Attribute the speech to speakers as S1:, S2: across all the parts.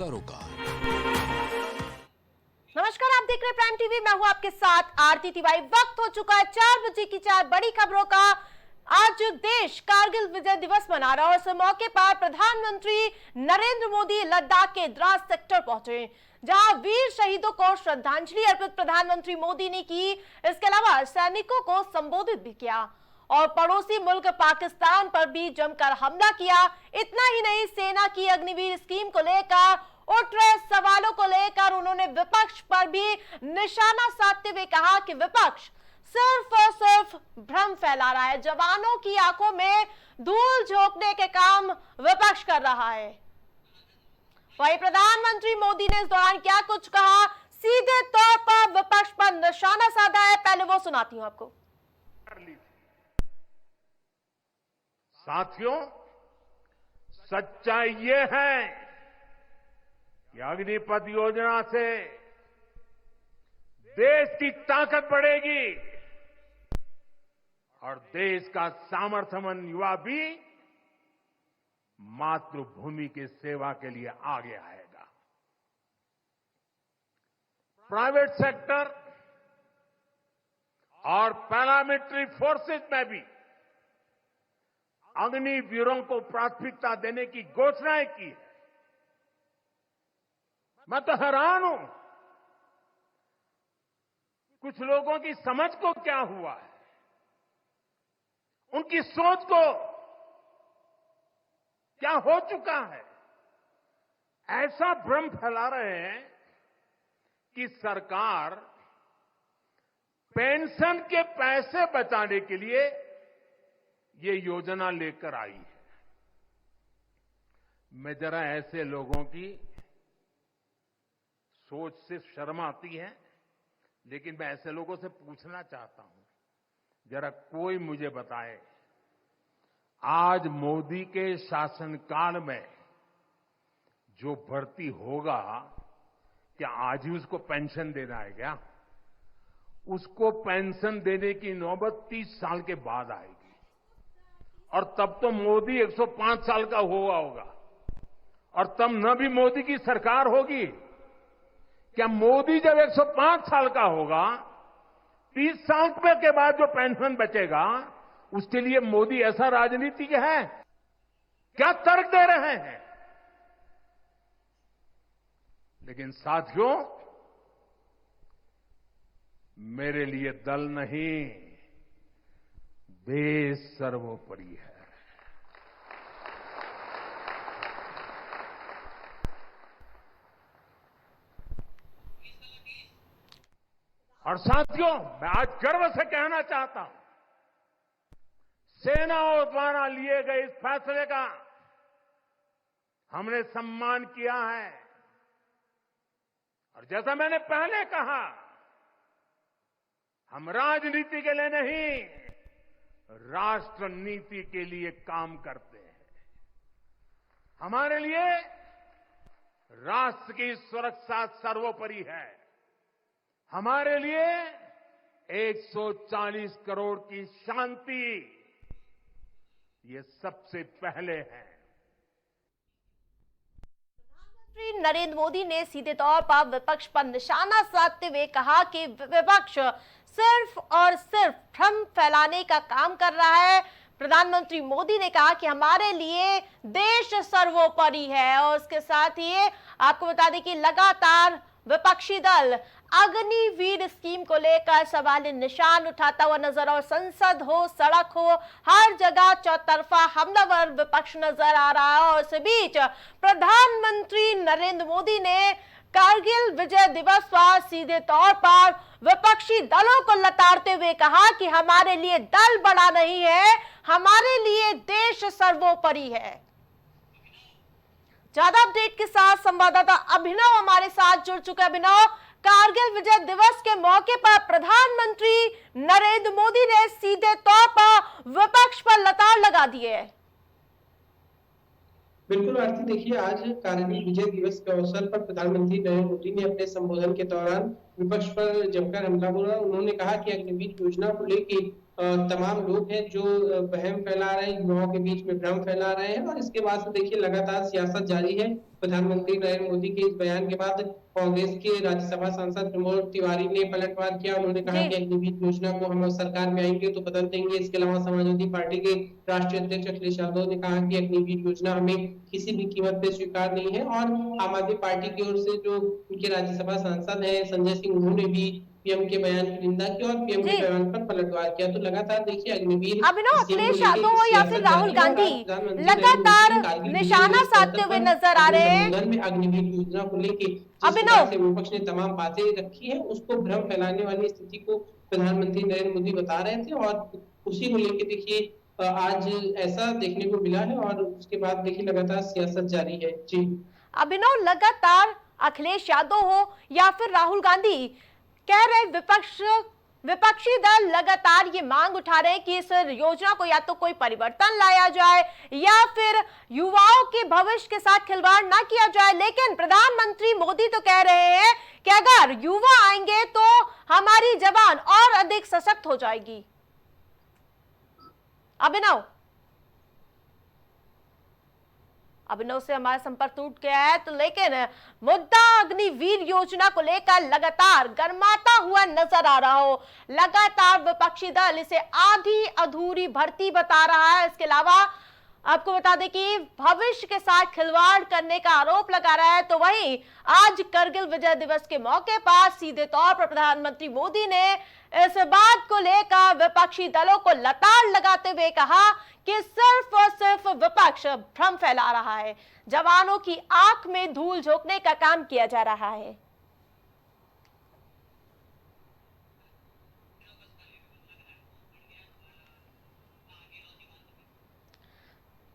S1: सरोकार।
S2: नमस्कार, आप देख रहे हैं प्राइम टीवी। मैं हूं आपके साथ आरती तिवारी। वक्त हो चुका है 4 बजे की 4 बड़ी खबरों का। आज देश कारगिल विजय दिवस मना रहा है और इस मौके पर प्रधानमंत्री नरेंद्र मोदी लद्दाख के द्रास सेक्टर पहुंचे, जहां वीर शहीदों को श्रद्धांजलि अर्पित प्रधानमंत्री मोदी ने की। इसके अलावा सैनिकों को संबोधित भी किया और पड़ोसी मुल्क पाकिस्तान पर भी जमकर हमला किया। इतना ही नहीं, सेना की अग्निवीर स्कीम को लेकर उठ रहे सवालों को लेकर उन्होंने विपक्ष पर भी निशाना साधते हुए कहा कि विपक्ष सिर्फ और सिर्फ भ्रम फैला रहा है। जवानों की आंखों में धूल झोंकने के काम विपक्ष कर रहा है। वहीं प्रधानमंत्री मोदी ने इस दौरान क्या कुछ कहा, सीधे तौर पर विपक्ष पर निशाना साधा है, पहले वो सुनाती हूं आपको।
S3: साथियों, सच्चाई ये है कि अग्निपथ योजना से देश की ताकत बढ़ेगी और देश का सामर्थ्यवान युवा भी मातृभूमि की सेवा के लिए आगे आएगा। प्राइवेट सेक्टर और पैरामिलिट्री फोर्सेस में भी अग्निवीरों को प्राथमिकता देने की घोषणाएं की है। मैं तो हैरान हूं, कुछ लोगों की समझ को क्या हुआ है, उनकी सोच को क्या हो चुका है। ऐसा भ्रम फैला रहे हैं कि सरकार पेंशन के पैसे बचाने के लिए ये योजना लेकर आई है। मैं जरा ऐसे लोगों की सोच से शर्म आती है, लेकिन मैं ऐसे लोगों से पूछना चाहता हूं, जरा कोई मुझे बताए, आज मोदी के शासनकाल में जो भर्ती होगा, क्या आज ही उसको पेंशन देना है क्या? उसको पेंशन देने की नौबत 30 साल के बाद आएगी और तब तो मोदी 105 साल का हुआ होगा और तब न भी मोदी की सरकार होगी। क्या मोदी जब 105 साल का होगा, 30 साल के बाद जो पेंशन बचेगा, उसके लिए मोदी ऐसा राजनीतिक है? क्या तर्क दे रहे हैं? लेकिन साथियों, मेरे लिए दल नहीं, देश सर्वोपरि है। और साथियों, मैं आज गर्व से कहना चाहता हूं, सेनाओं द्वारा लिए गए इस फैसले का हमने सम्मान किया है। और जैसा मैंने पहले कहा, हम राजनीति के लिए नहीं, राष्ट्र नीति के लिए काम करते हैं। हमारे लिए राष्ट्र की सुरक्षा सर्वोपरि है। हमारे लिए 140 करोड़ की शांति, ये सबसे पहले है।
S2: प्रधानमंत्री नरेंद्र मोदी ने सीधे तौर पर विपक्ष पर निशाना साधते हुए कहा कि विपक्ष सिर्फ और सिर्फ भ्रम फैलाने का काम कर रहा है। प्रधानमंत्री मोदी ने कहा कि हमारे लिए देश सर्वोपरि है और उसके साथ ही आपको बता दें कि लगातार विपक्षी दल अग्निवीर स्कीम को लेकर सवाल निशान उठाता हुआ नजर, और संसद हो, सड़क हो, हर जगह चौतरफा हमलावर विपक्ष नजर आ रहा है। और इस बीच प्रधानमंत्री नरेंद्र मोदी ने कारगिल विजय दिवस पर सीधे तौर पर विपक्षी दलों को लताड़ते हुए कहा कि हमारे लिए दल बड़ा नहीं है, हमारे लिए देश सर्वोपरि है। ज्यादा अपडेट के साथ संवाददाता अभिनव हमारे साथ जुड़ चुके। अभिनव, कारगिल विजय दिवस के मौके पर प्रधानमंत्री नरेंद्र मोदी ने सीधे तौर पर विपक्ष पर लताड़ लगा दी है।
S4: बिल्कुल आरती, देखिए आज कारगिल विजय दिवस के अवसर पर प्रधानमंत्री नरेंद्र मोदी ने अपने संबोधन के दौरान विपक्ष पर जमकर हमला बोला। उन्होंने कहा कि अग्निवीर योजना को लेकर तमाम लोग हैं जो वहम फैला रहे हैं, युवाओं के बीच में भ्रम फैला रहे हैं। और इसके बाद से देखिए लगातार सियासत जारी है। प्रधानमंत्री नरेंद्र मोदी के इस बयान के बाद कांग्रेस के राज्यसभा सांसद प्रमोद तिवारी ने पलटवार किया। उन्होंने कहा
S2: जी।
S4: कि अग्निवीर योजना को हम सरकार में आएंगे तो बदल देंगे। इसके अलावा समाजवादी पार्टी के राष्ट्रीय अध्यक्ष अखिलेश यादव ने कहा कि अग्निवीर योजना हमें किसी भी कीमत पे स्वीकार नहीं है। और आम आदमी पार्टी की ओर से जो उनके राज्यसभा सांसद है संजय सिंह, उन्होंने भी पीएम के बयान की निंदा की और पीएम के
S2: जी।
S4: बयान पर पलटवार किया। तो लगातार देखिए अग्निवीर
S2: अभिनव,
S4: स्कीम को
S2: अखिलेश
S4: लेके
S2: यादव हो या फिर
S4: सियासत
S2: राहुल
S4: जारी है। और
S2: गांधी
S4: आज प्रधानमंत्री नरेंद्र
S2: लगातार
S4: मोदी कारगिल विजय
S2: निशाना
S4: दिवस के
S2: साधते
S4: अवसर
S2: हुए
S4: पर
S2: नजर आ
S4: अपने
S2: रहे हैं।
S4: संबोधन में अग्निवीर योजना को लेके जिस
S2: अभिनव,
S4: प्रकार से विपक्ष ने तमाम बातें रखी है, उसको भ्रम फैलाने वाली स्थिति को प्रधानमंत्री नरेंद्र मोदी बता रहे थे। और उसी को लेके देखिए आज ऐसा देखने को मिला है। और उसके बाद देखिए लगातार सियासत जारी है। जी
S2: अभिनव, लगातार अखिलेश यादव हो या फिर राहुल गांधी कह रहे विपक्षी दल लगातार ये मांग उठा रहे हैं कि इस योजना को या तो कोई परिवर्तन लाया जाए या फिर युवाओं के भविष्य के साथ खिलवाड़ ना किया जाए। लेकिन प्रधानमंत्री मोदी तो कह रहे हैं कि अगर युवा आएंगे तो हमारी जवान और अधिक सशक्त हो जाएगी। अभिनव से हमारा संपर्क टूट गया है। तो लेकिन मुद्दा अग्निवीर योजना को लेकर लगातार गर्माता हुआ नजर आ रहा हो। लगातार विपक्षी दल इसे आधी अधूरी भर्ती बता रहा है। इसके अलावा आपको बता दें कि भविष्य के साथ खिलवाड़ करने का आरोप लगा रहा है। तो वहीं आज करगिल विजय दिवस के मौके पर सीधे तौर पर प्रधानमंत्री मोदी ने इस बात को लेकर विपक्षी दलों को लताड़ लगाते हुए कहा कि सिर्फ और सिर्फ विपक्ष भ्रम फैला रहा है, जवानों की आंख में धूल झोंकने का काम किया जा रहा है।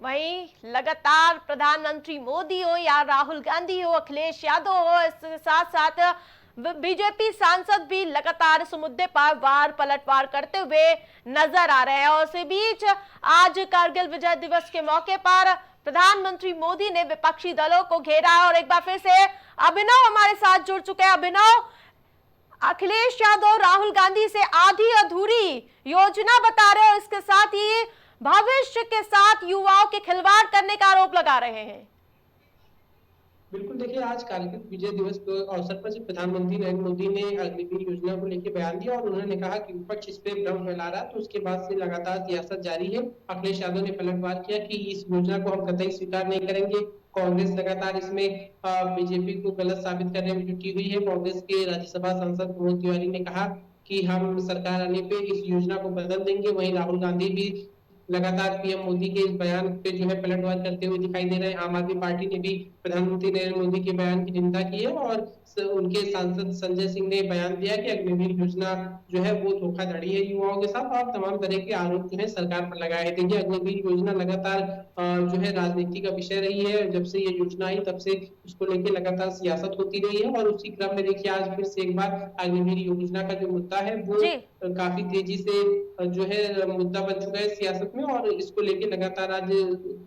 S2: वहीं लगातार प्रधानमंत्री मोदी हो या राहुल गांधी हो, अखिलेश यादव हो, इसके साथ साथ बीजेपी सांसद भी लगातार इस मुद्दे पर वार पलटवार करते हुए नजर आ रहे हैं। और इसी बीच आज कारगिल विजय दिवस के मौके पर प्रधानमंत्री मोदी ने विपक्षी दलों को घेरा। और एक बार फिर से अभिनव हमारे साथ जुड़ चुके हैं। अभिनव, अखिलेश यादव राहुल गांधी से आधी अधूरी योजना बता रहे हैं, इसके साथ ही भविष्य के साथ युवाओं के खिलवाड़ करने का आरोप लगा रहे हैं।
S4: बिल्कुल देखिए आज कारगिल विजय दिवस के अवसर पर जब प्रधानमंत्री नरेंद्र मोदी ने अग्निवीर योजना को लेकर बयान दिया और उन्होंने कहा कि विपक्ष इस पे भ्रम फैला रहा है, तो उसके बाद से लगातार सियासत जारी है। अखिलेश यादव ने पलटवार किया कि इस योजना को हम कतई स्वीकार नहीं करेंगे। कांग्रेस लगातार इसमें बीजेपी को गलत साबित करने में जुटी हुई है। कांग्रेस के राज्यसभा सांसद प्रमोद तिवारी ने कहा कि हम सरकार आने पे इस योजना को बदल देंगे। वहीं राहुल गांधी भी लगातार पीएम मोदी के इस बयान पे जो है पलटवार करते हुए दिखाई दे रहे हैं। आम आदमी पार्टी ने भी प्रधानमंत्री नरेंद्र मोदी के बयान की निंदा की है। और उनके सांसद संजय सिंह ने बयान दिया कि अग्निवीर योजना जो है वो धोखाधड़ी है युवाओं के साथ और तमाम तरह के आरोप जो है सरकार पर लगाए हैं। देखिए अग्निवीर योजना लगातार जो है राजनीति का विषय रही है। जब से ये योजना आई तब से उसको लेकर लगातार सियासत होती रही है। और उसी क्रम में देखिए आज फिर से एक बार अग्निवीर योजना का जो मुद्दा है वो काफी तेजी से जो है मुद्दा बन चुका है सियासत में। और इसको लेके लगातार आज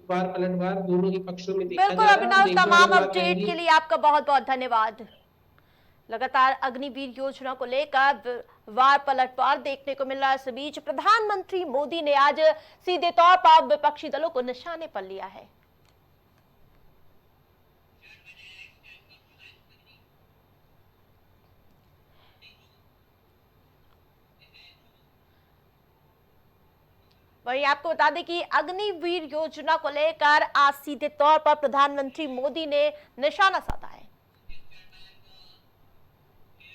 S4: वार पलटवार दोनों ही पक्षों में देखा जा रहा है।
S2: बिल्कुल अभिनव, तमाम अपडेट के लिए आपका बहुत बहुत धन्यवाद। लगातार अग्निवीर योजना को लेकर वार पलटवार देखने को मिल रहा है। इस बीच प्रधानमंत्री मोदी ने आज सीधे तौर पर विपक्षी दलों को निशाने पर लिया है। वहीं आपको बता दें कि अग्निवीर योजना को लेकर आज सीधे तौर पर प्रधानमंत्री मोदी ने निशाना साधा है।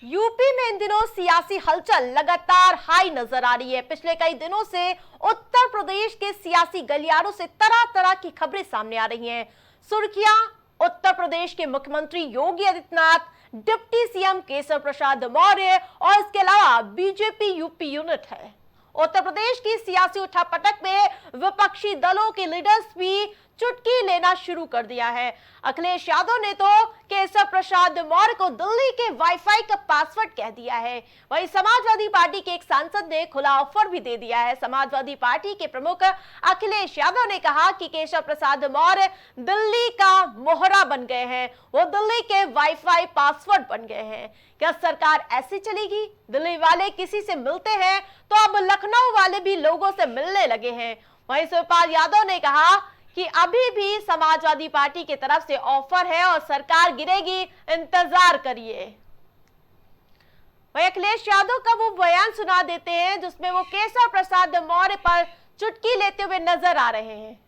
S2: यूपी में इन दिनों सियासी हलचल लगातार हाई नजर आ रही है। पिछले कई दिनों से उत्तर प्रदेश के सियासी गलियारों से तरह तरह की खबरें सामने आ रही हैं। सुर्खियां उत्तर प्रदेश के मुख्यमंत्री योगी आदित्यनाथ, डिप्टी सीएम केशव प्रसाद मौर्य और इसके अलावा बीजेपी यूपी यूनिट है। उत्तर प्रदेश की सियासी उठापटक में विपक्षी दलों के लीडर्स भी चुटकी लेना शुरू कर दिया है। अखिलेश यादव ने तो केशव प्रसाद मौर्य को दिल्ली के वाईफाई का पासवर्ड कह दिया है। वहीं समाजवादी पार्टी के एक सांसद ने खुला ऑफर भी दे दिया है। समाजवादी पार्टी के प्रमुख अखिलेश यादव ने कहा कि केशव प्रसाद मौर्य दिल्ली का मोहरा बन गए हैं, वो दिल्ली के वाईफाई पासवर्ड बन गए हैं। क्या सरकार ऐसी चलेगी? दिल्ली वाले किसी से मिलते हैं तो अब लखनऊ वाले भी लोगों से मिलने लगे हैं। वहीं शिवपाल यादव ने कहा कि अभी भी समाजवादी पार्टी की तरफ से ऑफर है और सरकार गिरेगी, इंतजार करिए। वहीं अखिलेश यादव का वो बयान सुना देते हैं जिसमें वो केशव प्रसाद मौर्य पर चुटकी लेते हुए नजर आ रहे हैं।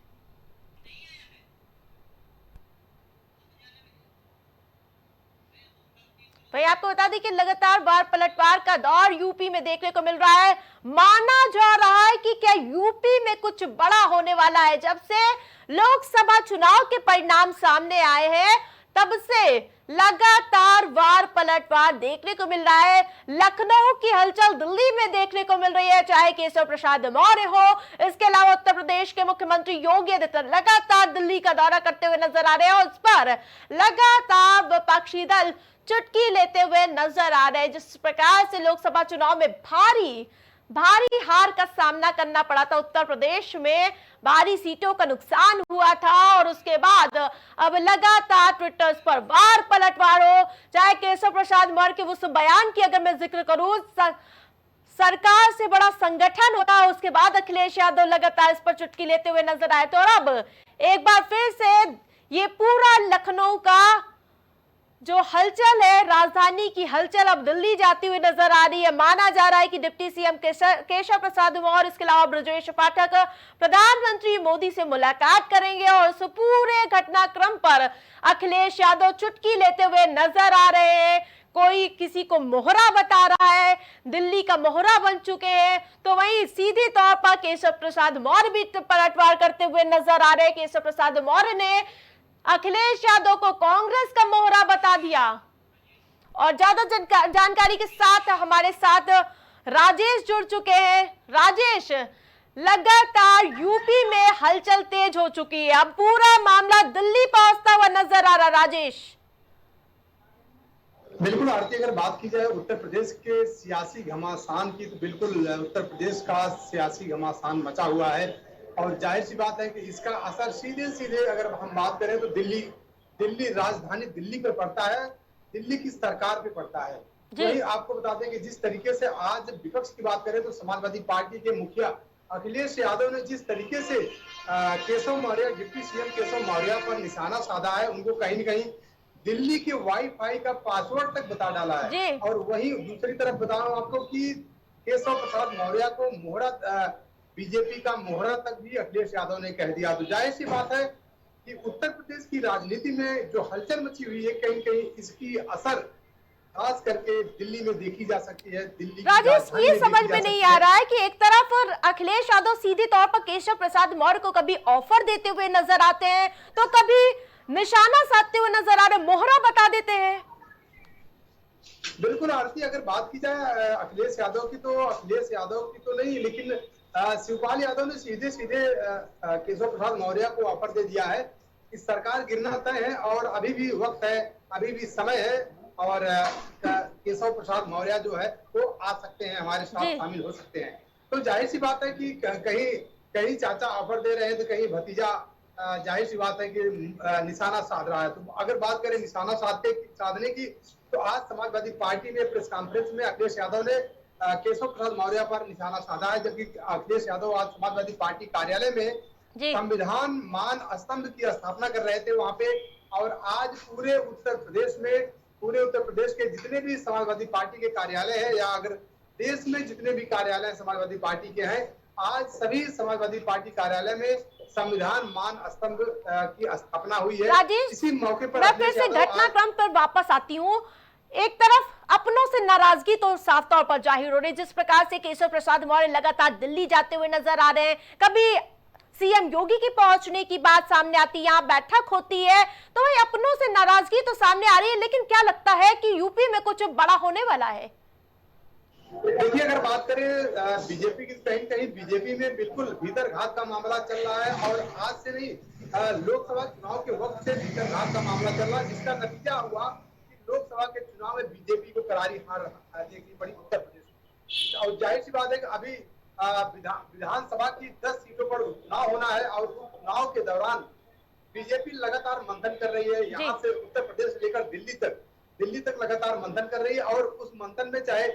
S2: वहीं आपको बता दें कि लगातार वार पलटवार का दौर यूपी में देखने को मिल रहा है। माना जा रहा है कि क्या यूपी में कुछ बड़ा होने वाला है। जब से लोकसभा चुनाव के परिणाम सामने आए हैं तब से लगातार वार पलटवार देखने को मिल रहा है। लखनऊ की हलचल दिल्ली में देखने को मिल रही है, चाहे केशव प्रसाद मौर्य हो, इसके अलावा उत्तर प्रदेश के मुख्यमंत्री योगी आदित्यनाथ लगातार दिल्ली का दौरा करते हुए नजर आ रहे हैं और उस पर लगातार विपक्षी दल चुटकी लेते हुए नजर आ रहे हैं। जिस प्रकार से लोकसभा चुनाव में भारी हार का सामना करना पड़ा था, उत्तर प्रदेश में भारी सीटों का नुकसान हुआ था और उसके बाद अब लगातार ट्विटर पर वार पलटवार हो, चाहे केशव प्रसाद मौर्य के उस बयान की अगर मैं जिक्र करूं, सरकार से बड़ा संगठन होता है, उसके बाद अखिलेश यादव लगातार इस पर चुटकी लेते हुए नजर आए। तो अब एक बार फिर से ये पूरा लखनऊ का जो हलचल है, राजधानी की हलचल अब दिल्ली जाती हुई नजर आ रही है। माना जा रहा है कि डिप्टी सीएम केशव प्रसाद मौर्य, इसके अलावा ब्रजेश पाठक प्रधानमंत्री मोदी से मुलाकात करेंगे और उस पूरे घटनाक्रम पर अखिलेश यादव चुटकी लेते हुए नजर आ रहे हैं। कोई किसी को मोहरा बता रहा है, दिल्ली का मोहरा बन चुके हैं, तो वहीं सीधे तौर पर केशव प्रसाद मौर्य भी पलटवार करते हुए नजर आ रहे हैं। केशव प्रसाद मौर्य ने अखिलेश यादव को कांग्रेस का मोहरा बता दिया। और ज्यादा जानकारी के साथ हमारे साथ राजेश जुड़ चुके हैं। राजेश, लगातार यूपी में हलचल तेज हो चुकी है, अब पूरा मामला दिल्ली पहुंचता हुआ नजर आ रहा। राजेश,
S1: बिल्कुल आरती, अगर बात की जाए उत्तर प्रदेश के सियासी घमासान की तो बिल्कुल उत्तर प्रदेश का सियासी घमासान मचा हुआ है और जाहिर सी बात है कि इसका असर सीधे सीधे अगर हम बात करें तो दिल्ली राजधानी दिल्ली पे पड़ता है, दिल्ली की सरकार पे पड़ता है। वही आपको बता दें कि जिस तरीके से आज विपक्ष की बात करें तो समाजवादी पार्टी के मुखिया अखिलेश यादव ने जिस तरीके से केशव मौर्य, डिप्टी सीएम केशव मौर्य पर निशाना साधा है, उनको कहीं न कहीं दिल्ली के वाईफाई का पासवर्ड तक बता डाला है। और वहीं दूसरी तरफ बताऊं आपको कि केशव प्रसाद मौर्य को मोहरा, बीजेपी का मोहरा तक भी अखिलेश यादव ने कह दिया। तो जाहिर सी बात है कि उत्तर प्रदेश की राजनीति में जो हलचल मची हुई है, कहीं कहीं इसकी असर खास करके दिल्ली में देखी जा सकती है। दिल्ली
S2: राजेश, ये समझ में नहीं आ रहा है कि एक तरफ अखिलेश यादव सीधे तौर पर केशव प्रसाद मौर्य को कभी ऑफर देते हुए नजर आते हैं तो कभी निशाना साधते हुए नजर आ रहे, मोहरा बता देते हैं।
S1: बिल्कुल आरती, अगर बात की जाए अखिलेश यादव की तो अखिलेश यादव की तो नहीं, लेकिन शिवपाल यादव ने सीधे सीधे केशव प्रसाद मौर्य को ऑफर दे दिया है कि सरकार गिरना तय है और अभी भी वक्त है, अभी भी समय है और केशव प्रसाद मौर्य जो है वो आ सकते हैं, हमारे साथ शामिल हो सकते हैं। तो जाहिर सी बात है कि कहीं चाचा ऑफर दे रहे हैं तो कहीं भतीजा, जाहिर सी बात है कि निशाना साध रहा है। तो अगर बात करें निशाना साधने की तो आज समाजवादी पार्टी में प्रेस कॉन्फ्रेंस में अखिलेश यादव ने केशव प्रसाद मौर्य पर निशाना साधा है, जबकि अखिलेश यादव आज समाजवादी पार्टी कार्यालय में संविधान मान स्तंभ की स्थापना कर रहे थे वहां पे। और आज पूरे उत्तर प्रदेश के जितने भी समाजवादी पार्टी के कार्यालय हैं या अगर देश में जितने भी कार्यालय समाजवादी पार्टी के हैं, आज सभी समाजवादी पार्टी कार्यालय में संविधान मान स्तंभ की स्थापना हुई है। इसी मौके पर
S2: मैं फिर से घटनाक्रम पर वापस आती हूँ। एक तरफ अपनों से नाराजगी तो साफ तौर पर जाहिर हो रही है, जिस प्रकार से केशव प्रसाद मौर्य लगातार दिल्ली जाते हुए नजर आ रहे हैं, कभी सीएम योगी की पहुंचने की बात सामने आती है, यहाँ बैठक होती है, तो वही अपनों से नाराजगी तो सामने आ रही है। लेकिन क्या लगता है कि यूपी में कुछ बड़ा होने वाला है?
S1: देखिए, अगर बात करें बीजेपी की, कहीं कहीं बीजेपी में बिल्कुल भीतर घात का मामला चल रहा है और आज से नहीं लोकसभा चुनाव के वक्त से भीतर घात का मामला चल रहा है, जिसका नतीजा हुआ कि लोकसभा के चुनाव में बीजेपी को करारी हार देखनी पड़ी उत्तर प्रदेश में। और जाहिर सी बात है कि अभी विधानसभा की 10 सीटों पर चुनाव होना है और उस चुनाव के दौरान बीजेपी लगातार मंथन कर रही है, यहाँ से उत्तर प्रदेश से लेकर दिल्ली तक लगातार मंथन कर रही है। और उस मंथन में चाहे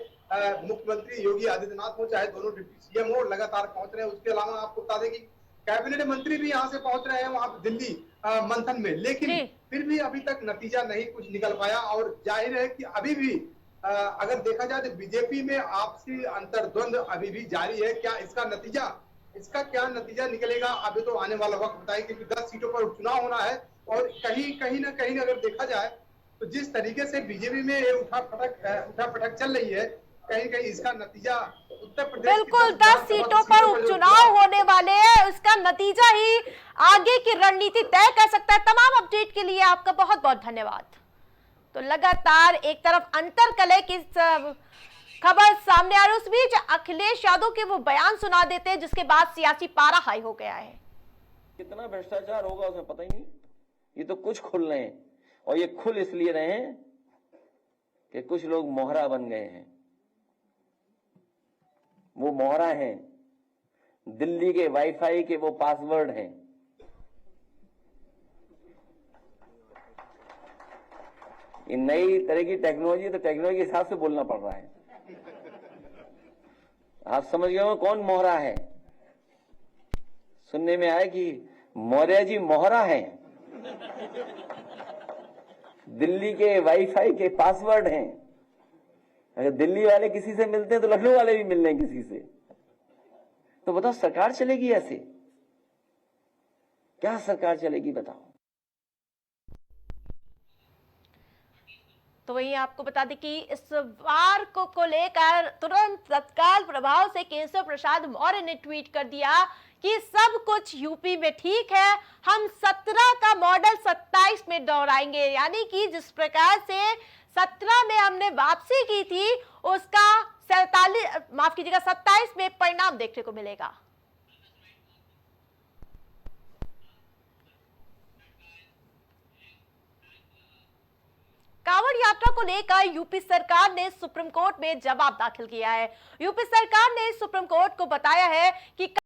S1: मुख्यमंत्री योगी आदित्यनाथ हो, चाहे दोनों डिप्टी सीएम हो, लगातार पहुंच रहे हैं। उसके अलावा आपको बता दें कि कैबिनेट मंत्री भी यहाँ से पहुंच रहे हैं वहां दिल्ली मंथन में, लेकिन फिर भी अभी तक नतीजा नहीं कुछ निकल पाया। और जाहिर है कि अभी भी अगर देखा जाए तो बीजेपी में आपसी अंतर्द्वंद अभी भी जारी है। इसका क्या नतीजा निकलेगा अभी तो आने वाला वक्त बताए, क्योंकि 10 सीटों पर चुनाव होना है। और कहीं ना कहीं अगर देखा जाए तो जिस तरीके से बीजेपी में उठापटक चल रही है, कहीं इसका नतीजा उत्तर प्रदेश
S2: बिल्कुल 10 सीटों पर उपचुनाव होने वाले हैं, उसका नतीजा ही आगे की रणनीति तय कर सकता है। तमाम अपडेट के लिए आपका बहुत बहुत धन्यवाद। तो लगातार एक तरफ अंतरकलह की खबर सामने आ रही है, उस बीच अखिलेश यादव के वो बयान सुना देते हैं जिसके बाद सियासी पारा हाई हो गया है।
S5: कितना भ्रष्टाचार होगा उसे पता ही नहीं। ये तो कुछ खुल रहे हैं, और ये खुल इसलिए रहे हैं कि कुछ लोग मोहरा बन गए हैं। वो मोहरा हैं, दिल्ली के वाईफाई के वो पासवर्ड हैं। ये नई तरह की टेक्नोलॉजी, तो टेक्नोलॉजी के हिसाब से बोलना पड़ रहा है। आप समझ गए हो कौन मोहरा है? सुनने में आया कि मौर्य जी मोहरा हैं, दिल्ली के वाईफाई के पासवर्ड हैं। अगर दिल्ली वाले किसी से मिलते हैं तो लखनऊ वाले भी मिल रहे हैं किसी से। तो बताओ सरकार चलेगी ऐसे? क्या सरकार चलेगी बताओ?
S2: तो वहीं आपको बता दें कि इस वार को लेकर तुरंत तत्काल प्रभाव से केशव प्रसाद मौर्य ने ट्वीट कर दिया कि सब कुछ यूपी में ठीक है, हम 17 का मॉडल 27 में दोहराएंगे। यानी कि जिस प्रकार से 17 में हमने वापसी की थी, उसका 27 में परिणाम देखने को मिलेगा। कांवड़ यात्रा को लेकर यूपी सरकार ने सुप्रीम कोर्ट में जवाब दाखिल किया है। यूपी सरकार ने सुप्रीम कोर्ट को बताया है कि